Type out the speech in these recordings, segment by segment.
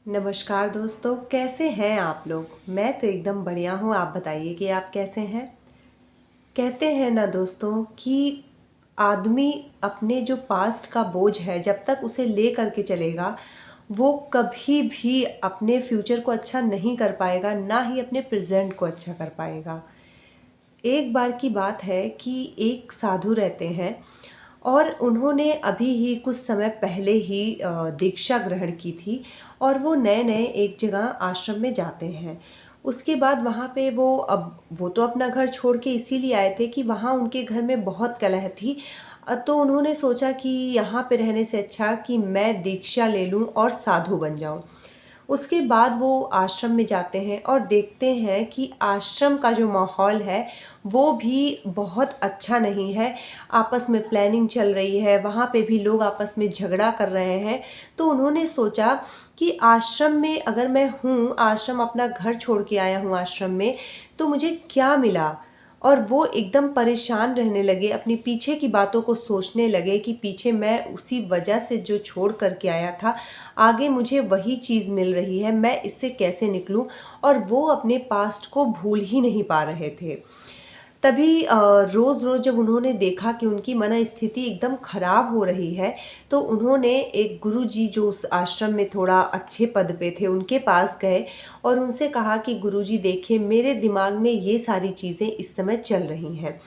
नमस्कार दोस्तों, कैसे हैं आप लोग। मैं तो एकदम बढ़िया हूँ। आप बताइए कि आप कैसे हैं। कहते हैं ना दोस्तों कि आदमी अपने जो पास्ट का बोझ है जब तक उसे ले करके चलेगा, वो कभी भी अपने फ्यूचर को अच्छा नहीं कर पाएगा, ना ही अपने प्रेजेंट को अच्छा कर पाएगा। एक बार की बात है कि एक साधु रहते हैं और उन्होंने अभी ही कुछ समय पहले ही दीक्षा ग्रहण की थी। और वो नए नए एक जगह आश्रम में जाते हैं। उसके बाद वहाँ पे वो तो अपना घर छोड़ के इसीलिए आए थे कि वहाँ उनके घर में बहुत कलह थी। तो उन्होंने सोचा कि यहाँ पे रहने से अच्छा कि मैं दीक्षा ले लूँ और साधु बन जाऊँ। उसके बाद वो आश्रम में जाते हैं और देखते हैं कि आश्रम का जो माहौल है वो भी बहुत अच्छा नहीं है। आपस में प्लानिंग चल रही है, वहाँ पे भी लोग आपस में झगड़ा कर रहे हैं। तो उन्होंने सोचा कि आश्रम में अगर मैं हूँ, आश्रम अपना घर छोड़ के आया हूँ आश्रम में, तो मुझे क्या मिला। और वो एकदम परेशान रहने लगे, अपनी पीछे की बातों को सोचने लगे कि पीछे मैं उसी वजह से जो छोड़ कर के आया था, आगे मुझे वही चीज़ मिल रही है, मैं इससे कैसे निकलूं। और वो अपने पास्ट को भूल ही नहीं पा रहे थे। तभी रोज़ रोज़ जब उन्होंने देखा कि उनकी मनस्थिति एकदम खराब हो रही है, तो उन्होंने एक गुरुजी जो उस आश्रम में थोड़ा अच्छे पद पे थे, उनके पास गए और उनसे कहा कि गुरुजी देखिए, मेरे दिमाग में ये सारी चीज़ें इस समय चल रही हैं।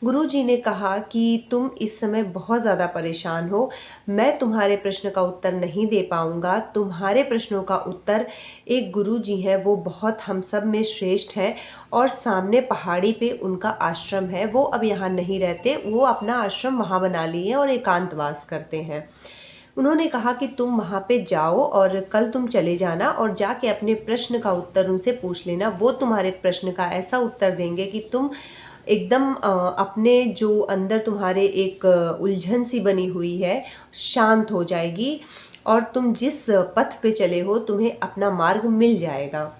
गुरुजी ने कहा कि तुम इस समय बहुत ज़्यादा परेशान हो, मैं तुम्हारे प्रश्न का उत्तर नहीं दे पाऊँगा। तुम्हारे प्रश्नों का उत्तर एक गुरुजी हैं, वो बहुत हम सब में श्रेष्ठ हैं और सामने पहाड़ी पे उनका आश्रम है। वो अब यहाँ नहीं रहते, वो अपना आश्रम वहाँ बना लिए हैं और एकांतवास करते हैं। उन्होंने कहा कि तुम वहाँ पे जाओ और कल तुम चले जाना और जाके अपने प्रश्न का उत्तर उनसे पूछ लेना। वो तुम्हारे प्रश्न का ऐसा उत्तर देंगे कि तुम एकदम अपने जो अंदर तुम्हारे एक उलझन सी बनी हुई है, शांत हो जाएगी और तुम जिस पथ पे चले हो तुम्हें अपना मार्ग मिल जाएगा।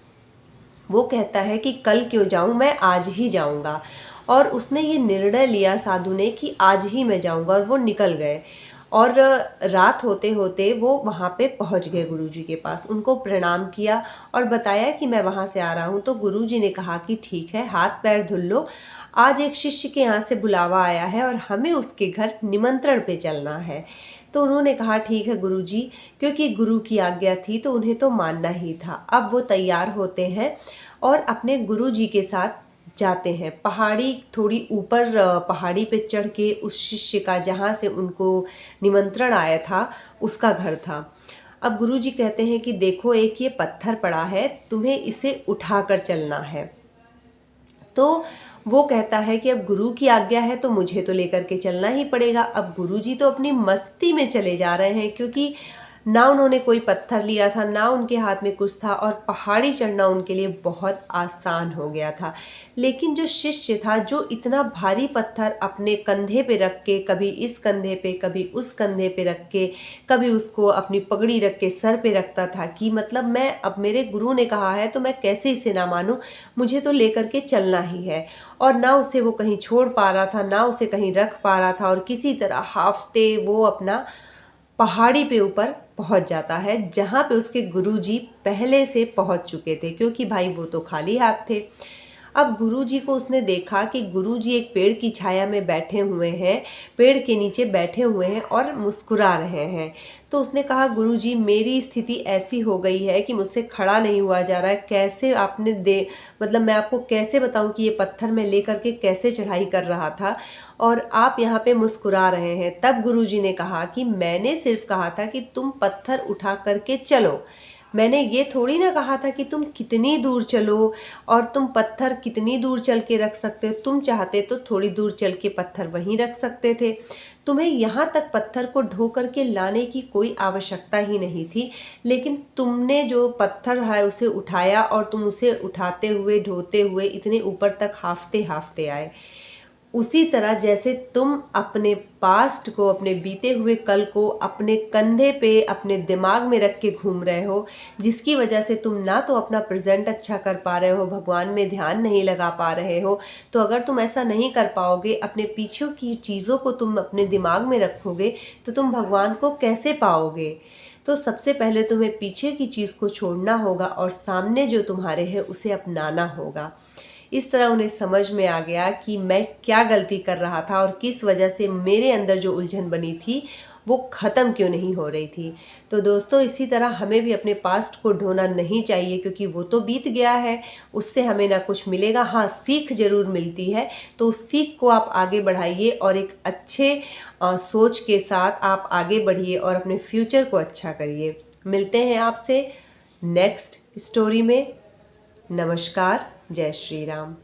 वो कहता है कि कल क्यों जाऊं, मैं आज ही जाऊंगा। और उसने ये निर्णय लिया साधु ने कि आज ही मैं जाऊंगा, और वो निकल गए। और रात होते होते वो वहाँ पे पहुँच गए गुरुजी के पास, उनको प्रणाम किया और बताया कि मैं वहाँ से आ रहा हूँ। तो गुरुजी ने कहा कि ठीक है, हाथ पैर धुल लो, आज एक शिष्य के यहाँ से बुलावा आया है और हमें उसके घर निमंत्रण पे चलना है। तो उन्होंने कहा ठीक है गुरुजी, क्योंकि गुरु की आज्ञा थी तो उन्हें तो मानना ही था। अब वो तैयार होते हैं और अपने गुरुजी के साथ जाते हैं। पहाड़ी थोड़ी ऊपर पहाड़ी पे चढ़ के उस शिष्य का, जहाँ से उनको निमंत्रण आया था, उसका घर था। अब गुरुजी कहते हैं कि देखो, एक ये पत्थर पड़ा है, तुम्हें इसे उठाकर चलना है। तो वो कहता है कि अब गुरु की आज्ञा है तो मुझे तो लेकर के चलना ही पड़ेगा। अब गुरुजी तो अपनी मस्ती में चले जा रहे हैं, क्योंकि ना उन्होंने कोई पत्थर लिया था, ना उनके हाथ में कुछ था, और पहाड़ी चढ़ना उनके लिए बहुत आसान हो गया था। लेकिन जो शिष्य था, जो इतना भारी पत्थर अपने कंधे पे रख के, कभी इस कंधे पे कभी उस कंधे पे रख के, कभी उसको अपनी पगड़ी रख के सर पे रखता था कि मतलब मैं, अब मेरे गुरु ने कहा है तो मैं कैसे इसे ना मानूं, मुझे तो लेकर के चलना ही है। और ना उसे वो कहीं छोड़ पा रहा था, ना उसे कहीं रख पा रहा था, और किसी तरह हांफते वो अपना पहाड़ी पे ऊपर पहुंच जाता है, जहाँ पे उसके गुरुजी पहले से पहुंच चुके थे, क्योंकि भाई वो तो खाली हाथ थे। अब गुरुजी को उसने देखा कि गुरुजी एक पेड़ की छाया में बैठे हुए हैं, पेड़ के नीचे बैठे हुए हैं और मुस्कुरा रहे हैं। तो उसने कहा, गुरुजी मेरी स्थिति ऐसी हो गई है कि मुझसे खड़ा नहीं हुआ जा रहा है, कैसे आपने दे मतलब मैं आपको कैसे बताऊं कि ये पत्थर मैं लेकर के कैसे चढ़ाई कर रहा था और आप यहाँ पे मुस्कुरा रहे हैं। तब गुरुजी ने कहा कि मैंने सिर्फ कहा था कि तुम पत्थर उठा करके चलो, मैंने ये थोड़ी ना कहा था कि तुम कितनी दूर चलो और तुम पत्थर कितनी दूर चल के रख सकते हो। तुम चाहते तो थोड़ी दूर चल के पत्थर वहीं रख सकते थे, तुम्हें यहाँ तक पत्थर को ढो करके लाने की कोई आवश्यकता ही नहीं थी। लेकिन तुमने जो पत्थर है उसे उठाया और तुम उसे उठाते हुए ढोते हुए इतने ऊपर तक हांफते हांफते आए। उसी तरह जैसे तुम अपने पास्ट को, अपने बीते हुए कल को अपने कंधे पे, अपने दिमाग में रख के घूम रहे हो, जिसकी वजह से तुम ना तो अपना प्रेजेंट अच्छा कर पा रहे हो, भगवान में ध्यान नहीं लगा पा रहे हो। तो अगर तुम ऐसा नहीं कर पाओगे, अपने पीछे की चीज़ों को तुम अपने दिमाग में रखोगे, तो तुम भगवान को कैसे पाओगे। तो सबसे पहले तुम्हें पीछे की चीज़ को छोड़ना होगा और सामने जो तुम्हारे है उसे अपनाना होगा। इस तरह उन्हें समझ में आ गया कि मैं क्या गलती कर रहा था और किस वजह से मेरे अंदर जो उलझन बनी थी वो ख़त्म क्यों नहीं हो रही थी। तो दोस्तों, इसी तरह हमें भी अपने पास्ट को ढोना नहीं चाहिए, क्योंकि वो तो बीत गया है, उससे हमें ना कुछ मिलेगा। हाँ, सीख ज़रूर मिलती है। तो उस सीख को आप आगे बढ़ाइए और एक अच्छे सोच के साथ आप आगे बढ़िए और अपने फ्यूचर को अच्छा करिए। मिलते हैं आपसे नेक्स्ट स्टोरी में। नमस्कार, जय श्री राम।